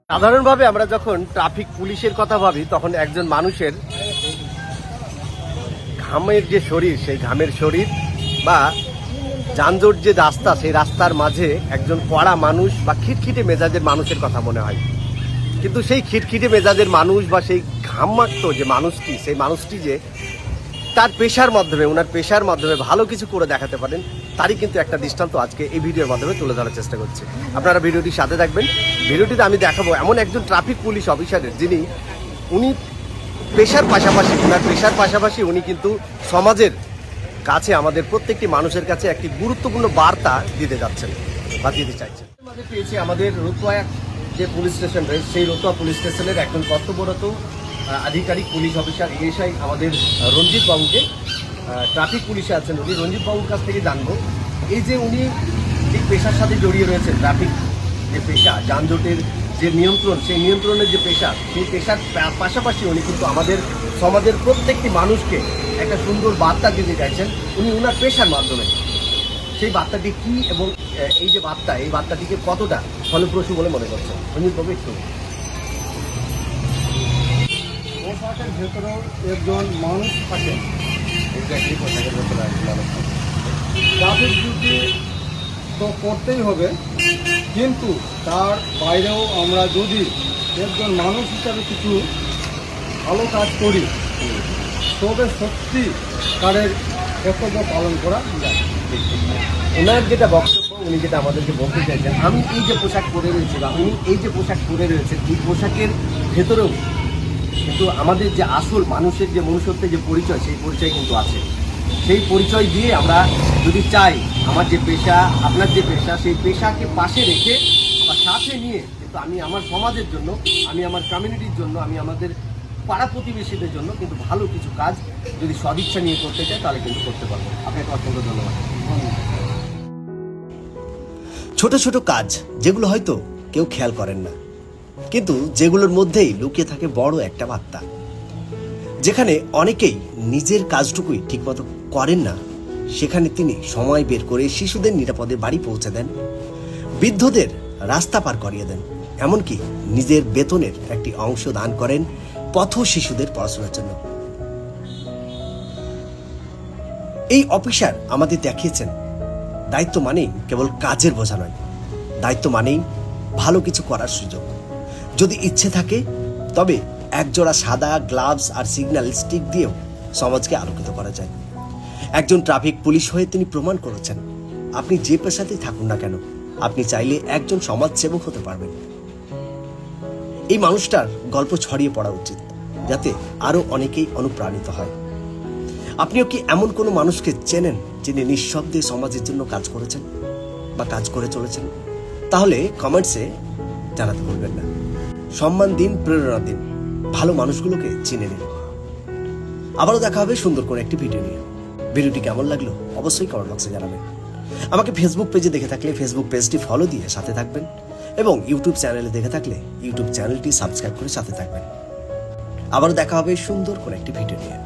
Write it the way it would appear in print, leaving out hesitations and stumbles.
সাধারণভাবে আমরা যখন ট্রাফিক পুলিশের কথা ভাবি তখন একজন মানুষের ঘামের যে শরীর, সেই ঘামের শরীর বা যানজট যে রাস্তা, সেই রাস্তার মাঝে একজন কড়া মানুষ বা খিটখিটে মেজাজের মানুষের কথা মনে হয়। কিন্তু সেই খিটখিটে মেজাজের মানুষ বা সেই ঘামাক্ত যে মানুষটি, সেই মানুষটি যে তার পেশার মাধ্যমে, ওনার পেশার মাধ্যমে ভালো কিছু করে দেখাতে পারেন, তারই কিন্তু একটা দৃষ্টান্ত আজকে এই ভিডিওর মাধ্যমে তুলে ধরার চেষ্টা করছি। আপনারা ভিডিওটির সাথে থাকবেন। ভিডিওটিতে আমি দেখাবো এমন একজন ট্রাফিক পুলিশ অফিসারের, যিনি উনি পেশার পাশাপাশি উনি কিন্তু সমাজের কাছে, আমাদের প্রত্যেকটি মানুষের কাছে একটি গুরুত্বপূর্ণ বার্তা দিতে যাচ্ছেন বা দিতে চাইছেন। আমাদের পেয়েছি আমাদের রতুয়া যে পুলিশ স্টেশন রয়েছে, সেই রতুয়া পুলিশ স্টেশনের একজন কর্তব্যরত আধিকারিক পুলিশ অফিসার এএসআই আমাদের রঞ্জিত বাবুকে, ট্রাফিক পুলিশে আছেন উনি। রঞ্জিত বাবুর কাছ থেকে জানবো, এই যে উনি যে পেশার সাথে জড়িয়ে রয়েছেন, ট্রাফিক যে পেশা, যানজটের যে নিয়ন্ত্রণ, সেই নিয়ন্ত্রণের যে পেশা, সেই পেশার পাশাপাশি উনি কিন্তু আমাদের সমাজের প্রত্যেকটি মানুষকে একটা সুন্দর বার্তা দিতে চাইছেন উনি ওনার পেশার মাধ্যমে। সেই বার্তাটি কি এবং এই যে বার্তা, এই বার্তাটিকে কতটা ফলপ্রসূ বলে মনে করছেন রঞ্জিত বাবু? একটু পোশাকের ভেতরেও একজন মানুষ থাকেন, এক্স্যাক্টলি পোশাকের ভেতরে মানুষ থাকে। ট্রাফিক ডিউটি তো করতেই হবে, কিন্তু তার বাইরেও আমরা যদি একজন মানুষ হিসাবে কিছু ভালো কাজ করি তবে সত্যি তাদের কর্তব্য পালন করা যায়। ওনার যেটা বক্তব্য, উনি যেটা আমাদেরকে বলতে চাইছেন, আমি এই যে পোশাক পরে রয়েছি বা উনি এই যে পোশাক পরে রয়েছেন, এই পোশাকের ভেতরেও কিন্তু আমাদের যে আসল মানুষের যে মনুষ্যত্বের যে পরিচয়, সেই পরিচয় কিন্তু আছে। সেই পরিচয় দিয়ে আমরা যদি চাই আমার যে পেশা, আপনার যে পেশা, সেই পেশাকে পাশে রেখে বা সাথে নিয়ে কিন্তু আমি আমার সমাজের জন্য, আমি আমার কমিউনিটির জন্য, আমি আমাদের পাড়া প্রতিবেশীদের জন্য কিন্তু ভালো কিছু কাজ যদি সদিচ্ছা নিয়ে করতে চাই তাহলে কিন্তু করতে পারবো। আপনাকে অসংখ্য ধন্যবাদ। ছোট ছোট কাজ যেগুলো হয়তো কেউ খেয়াল করেন না, কিন্তু যেগুলোর মধ্যেই লুকিয়ে থাকে বড় একটা বার্তা। যেখানে অনেকেই নিজের কাজটুকুই ঠিকমতো করেন না, সেখানে তিনি সময় বের করে শিশুদের নিরাপদে বাড়ি পৌঁছে দেন, বৃদ্ধদের রাস্তা পার করিয়ে দেন, এমনকি নিজের বেতনের একটি অংশ দান করেন পথ শিশুদের পড়াশোনার জন্য। এই অফিসার আমাদের দেখিয়েছেন দায়িত্ব মানেই কেবল কাজের বোঝা নয়, দায়িত্ব মানেই ভালো কিছু করার সুযোগ। যদি ইচ্ছে থাকে তবে একজোড়া সাদা গ্লাভস আর সিগন্যাল স্টিক দিয়েও সমাজকে আলোকিত করা যায়। একজন ট্রাফিক পুলিশ হয়ে তিনি প্রমাণ করেছেন, আপনি যে পেশাতেই থাকুন না কেন, আপনি চাইলে একজন সমাজসেবক হতে পারবেন। এই মানুষটার গল্প ছড়িয়ে পড়া উচিত, যাতে আরো অনেকেই অনুপ্রাণিত হয়। আপনিও কি এমন কোনো মানুষকে চেনেন যিনি নিঃশব্দে সমাজের জন্য কাজ করেছেন বা কাজ করে চলেছেন? তাহলে কমেন্টসে জানাতে ভুলবেন না। সম্মান দিন, প্রেরণা দিন, ভালো মানুষগুলোকে চিনে নিন। আবারও দেখা হবে সুন্দর করে একটি ভিডিও নিয়ে। ভিডিওটি কেমন লাগলো অবশ্যই কমেন্ট বক্সে জানাবেন। আমাকে ফেসবুক পেজে দেখে থাকলে ফেসবুক পেজটি ফলো দিয়ে সাথে থাকবেন, এবং ইউটিউব চ্যানেলে দেখে থাকলে ইউটিউব চ্যানেলটি সাবস্ক্রাইব করে সাথে থাকবেন। আবারও দেখা হবে সুন্দর করে একটি ভিডিও নিয়ে।